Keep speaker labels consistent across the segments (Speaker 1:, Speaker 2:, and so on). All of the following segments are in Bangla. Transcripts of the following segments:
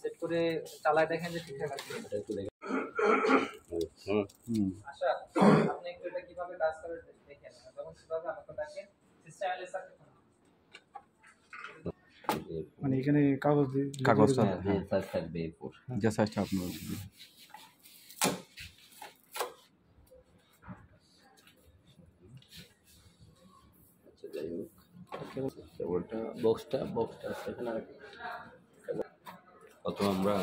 Speaker 1: সেট করে চালায় দেখেন যে ঠিকঠাক আছে। আচ্ছা, আপনি একটু এটা কিভাবে কাজ করে দেখেন, যখন সেভাবে আমাকে দেখেন সিস্টেম এলএসআর
Speaker 2: মানে এখানে কাগজটা
Speaker 3: সাইজ থাকবে এরপর
Speaker 2: যা সাইজটা আপনার
Speaker 3: ওটা বক্সটা সেখানে প্রথম আমরা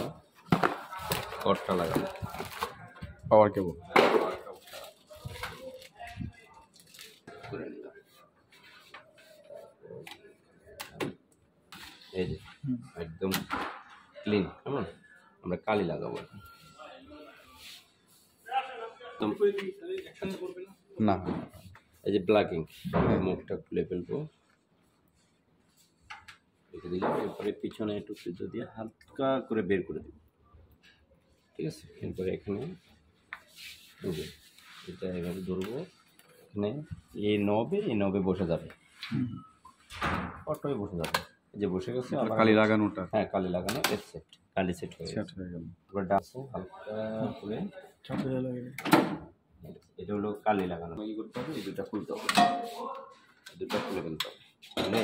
Speaker 3: কটটা লাগাবো
Speaker 2: পাওয়ার কেবল
Speaker 3: এই যে একদম ক্লিন। কেমন আমরা কালি লাগাবো
Speaker 2: না,
Speaker 3: এই যে ব্ল্যাকিং মুখটা খুলে ফেলবো, রেখে দিলাম। এরপরে পিছনে একটু ফিল্টার দিয়ে হালকা করে বের করে দেব, ঠিক আছে। এরপরে এখানে ধরবো, এটা এভাবে ধরবো, এখানে এই নবে বসে যাবে, অটোই বসে যাবে। এই যে বসে গেছে,
Speaker 2: কালি লাগানোটা,
Speaker 3: হ্যাঁ কালি লাগানো সেট, কালি সেট হয়ে
Speaker 2: গেল।
Speaker 3: এবার ডাসে হালকা করে এটা হলো কালি লাগানো। কি করতে হবে, এই দুটা খুলতে হবে, দুটা খুলে ফেলতে হবে। মানে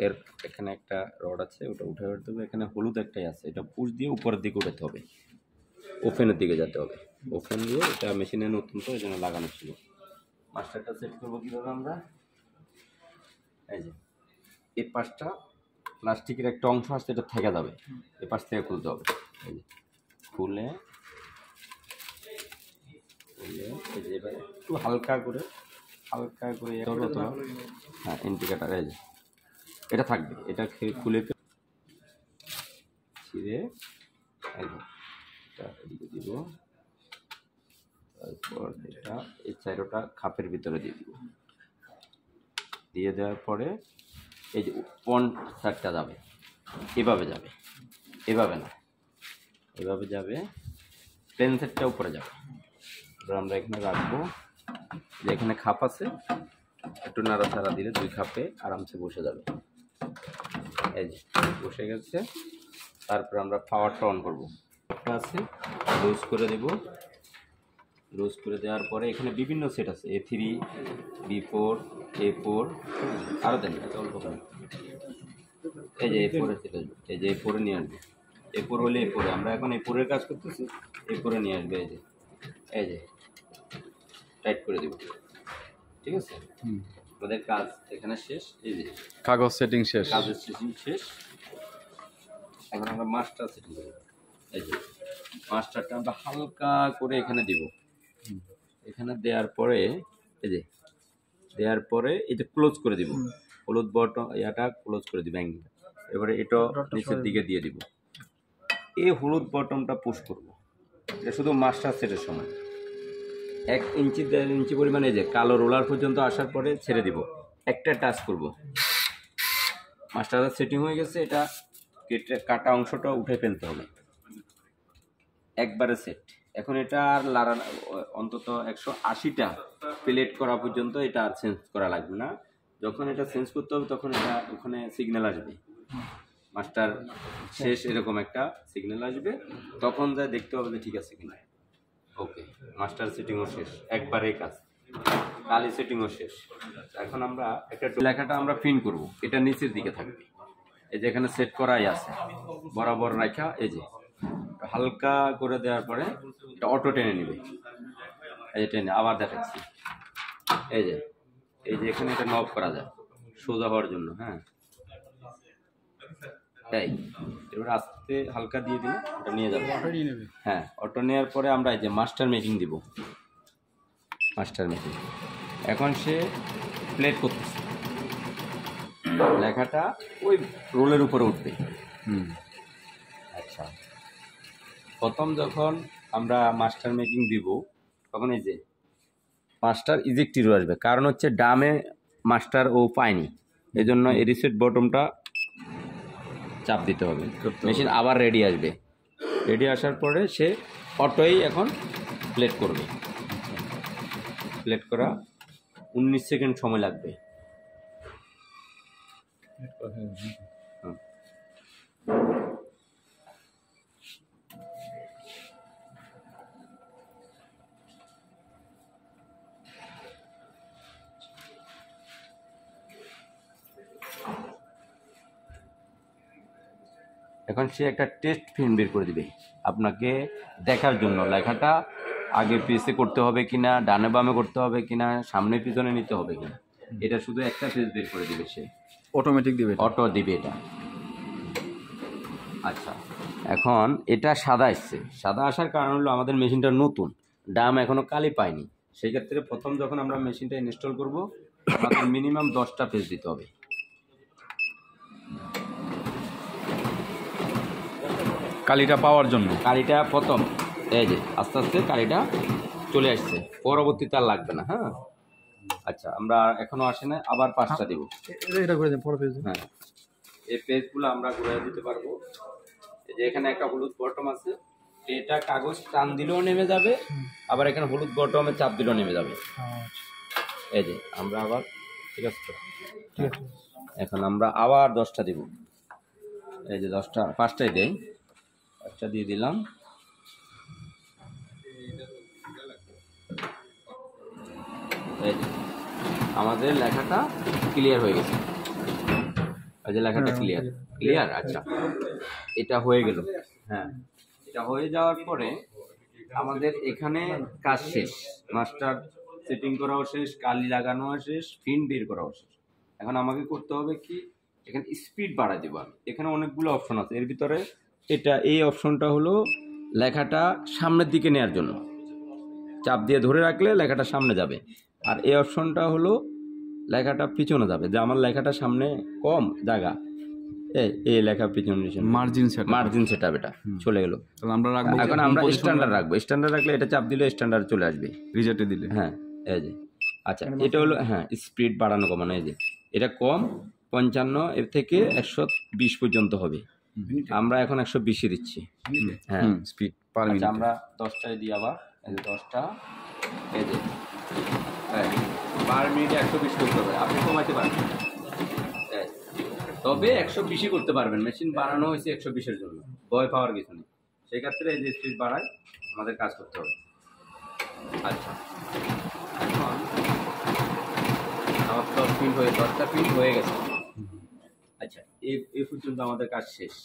Speaker 3: এর এখানে একটা রড আছে, ওটা উঠে ফেলতে হবে। এখানে হলুদ একটাই আছে, এটা পুশ দিয়ে উপরের দিকে উঠাতে হবে, ওভেনের দিকে যেতে হবে। ওভেন দিয়ে এটা মেশিনে নতুন তো এই জন্য লাগানো ছিল। মাস্টারটা সেট করবো কীভাবে আমরা, এই যে এই পাশটা প্লাস্টিকের একটা অংশ আসছে, এটা থেকে যাবে, এই পাশ থেকে খুলতে হবে। এই যে খুলে এই যে এবার একটু হালকা করে হ্যাঁ ইন্ডিকেটার, এই যে এটা থাকবে, এটা খুলে ছিঁড়ে এটা এদিকে দিব। তারপর এটা এই চাইরোটা খাপের ভিতরে দিয়ে দিব। দিয়ে দেওয়ার পরে এই যে পন সাইডটা যাবে, এভাবে যাবে, এভাবে না, এভাবে যাবে, প্লেন সেটটা উপরে যাবে। এবার আমরা এখানে রাখবো, যে এখানে খাপ আছে, একটু নাড়াচাড়া দিলে দুই খাপে আরামসে বসে যাবে। এই যে বসে গেছে। তারপর আমরা পাওয়ারটা অন করবো, একটা আছে লুজ করে দেব। লুজ করে দেওয়ার পরে এখানে বিভিন্ন সেট আছে, A3, B4, A4, আরও দেন অল্প করে। এই যে A4 সেট আসবে, এই যে A4 নিয়ে আসবে। A4 হলে A4, আমরা এখন A4 কাজ করতেছি, A4 নিয়ে আসবে। এই যে টাইট করে দেব, ঠিক আছে। আমাদের কাজ এখানে শেষ। এই যে
Speaker 2: কাগজ সেটিং শেষ,
Speaker 3: কাগজ সেটিং শেষ। এখন আমরা মাস্টার সেটিং করব। এই যে মাস্টারটা আমরা হালকা করে এখানে দিব। এখানে দেওয়ার পরে এই যে দেওয়ার পরে এটা ক্লোজ করে দিব, হলুদ বটন এটা ক্লোজ করে দিব অ্যাঙ্গেলটা। এবারে এটা নিচের দিকে দিয়ে দিব। এই হলুদ বটনটা পুশ করব, এটা শুধু মাস্টার সেটের সময় 1 ইঞ্চি 1.5 ইঞ্চি পরিমাণে যে কালো রোলার পর্যন্ত আসার পরে ছেড়ে দিব, একটা টাচ করব। মাস্টারের সেটিং হয়ে গেছে, এটা কেটে কাটা অংশটা উঠে ফেলতে হবে, একবারে সেট। এখন এটা আর লাড়ানো, অন্তত 180টা প্লেট করা পর্যন্ত এটা আর চেঞ্জ করা লাগবে না। যখন এটা চেঞ্জ করতে হবে তখন এটা ওখানে সিগন্যাল আসবে, মাস্টার শেষ এরকম একটা সিগন্যাল আসবে, তখন যা দেখতে হবে যে ঠিক আছে কিনা। ওকে, মাস্টার সেটিংও শেষ, একবারেই কাজ। কালি সেটিংও শেষ। এখন আমরা একটা লেখাটা আমরা প্রিন্ট করব, এটা নিচের দিকে থাকবে। এই যে এখানে সেট করাই আছে, বরাবর রাখা। এই যে হালকা করে দেওয়ার পরে এটা অটো টেনে নেবে, এই যে টেনে আবার দেখাচ্ছি, এই যে এখানে এটা নব করা যায় সোজা হওয়ার জন্য। হ্যাঁ, তাই এবার আস্তে হালকা দিয়ে দিলে ওটা নিয়ে যাবে। হ্যাঁ, অটো নেওয়ার পরে আমরা এই যে মাস্টার মেকিং দিব, মাস্টার মেকিং। এখন সে প্লেট করতেছে, লেখাটা ওই রোলের উপরে উঠবে। আচ্ছা, প্রথম যখন আমরা মাস্টার মেকিং দিব তখন এই যে মাস্টার ইজেক্ট হিরো আসবে, কারণ হচ্ছে ডামে মাস্টার ও পায়নি, এই জন্য এই রিসেট বটমটা চাপ দিতে হবে, মেশিন আবার রেডি আসবে। রেডি আসার পরে সে অটোই এখন প্লেট করবে। প্লেট করা 19 সেকেন্ড সময় লাগবে। এখন সে একটা টেস্ট ফিল্ম বের করে দিবে আপনাকে দেখার জন্য, লেখাটা আগে পেজে করতে হবে কিনা, ডানে বামে করতে হবে কিনা, সামনে পিছনে নিতে হবে কিনা, এটা শুধু একটা পেজ বের করে দিবে সে,
Speaker 2: অটোমেটিক দিবে,
Speaker 3: অটো দিবে এটা। আচ্ছা, এখন এটা সাদা এসছে, সাদা আসার কারণ হলো আমাদের মেশিনটা নতুন, ডাম এখনো কালি পায়নি। সেই ক্ষেত্রে প্রথম যখন আমরা মেশিনটা ইনস্টল করব আমাদের মিনিমাম 10টা পেজ দিতে হবে।
Speaker 2: কালিটা পাওয়ার জন্য।
Speaker 3: কালিটা প্রথম এই যে আস্তে আস্তে কালিটা চলে আসছে, পরবর্তীতে আর লাগবে না। হ্যাঁ, আচ্ছা, আমরা এখনো আসে না, আবার 5টা দেবো।
Speaker 2: এটা করে দেন পরে পেজ।
Speaker 3: হ্যাঁ, এই পেজগুলো আমরা ঘুরে দিতে পারবো। এই যে এখানে একটা হলুদ বটম আছে, এটা কাগজ টান দিলেও নেমে যাবে, আবার এখানে হলুদ বটমে চাপ দিলেও নেমে যাবে। এই যে আমরা আবার, ঠিক আছে তো? এখন আমরা আবার 10টা দিব। এই যে 10টা, 5টাই দেই, 5টা দিয়ে দিলাম। এই যে আমাদের লেখাটা ক্লিয়ার হয়ে গেছে, এই যে লেখাটা ক্লিয়ার। আচ্ছা, এটা হয়ে গেল। হ্যাঁ, এটা হয়ে যাওয়ার পরে আমাদের এখানে কাজ শেষ, মাস্টার সেটিং করাও শেষ, কালি লাগানোও শেষ, পিন বের করাও শেষ। এখন আমাকে করতে হবে কি, এখানে স্পিড বাড়াই দেবো আমি। এখানে অনেকগুলো অপশন আছে, এর ভিতরে এই অপশনটা হলো লেখাটা সামনের দিকে নেওয়ার জন্য, চাপ দিয়ে ধরে রাখলে লেখাটা সামনে যাবে। আর এই অপশনটা হলো লেখাটা পিছনে যাবে, যে আমার লেখাটা সামনে কম জায়গা, এই লেখা পিছনে মার্জিন সেটআপ এটা চলে গেল।
Speaker 2: আমরা রাখবো,
Speaker 3: এখন আমরা স্ট্যান্ডার্ড রাখবো, স্ট্যান্ডার্ড রাখলে এটা চাপ দিলে স্ট্যান্ডার্ড চলে আসবে, রিজেক্টে দিলে। হ্যাঁ, এই যে আচ্ছা, এটা হলো হ্যাঁ স্পিড বাড়ানো কমানো। এই যে এটা কম 55 এর থেকে 120 পর্যন্ত হবে, আমরা এখন 120 দিচ্ছি। হ্যাঁ,
Speaker 2: স্পিড
Speaker 3: আমরা 10টায় দিই আবার। এই যে 10টা, এই যে পার মিনিটে 120 করতে হবে, আপনি কমাইতে পারবেন, তবে 120 করতে পারবেন। মেশিন বানানো হয়েছে 120-এর জন্য, ভয় পাওয়ার কিছু নেই। সেই ক্ষেত্রে এই যে স্পিড বাড়ায় আমাদের কাজ করতে হবে। আচ্ছা, এখন আমার 10টা প্রিন্ট হয়ে গেছে। আচ্ছা, এই পর্যন্ত আমাদের কাজ শেষ।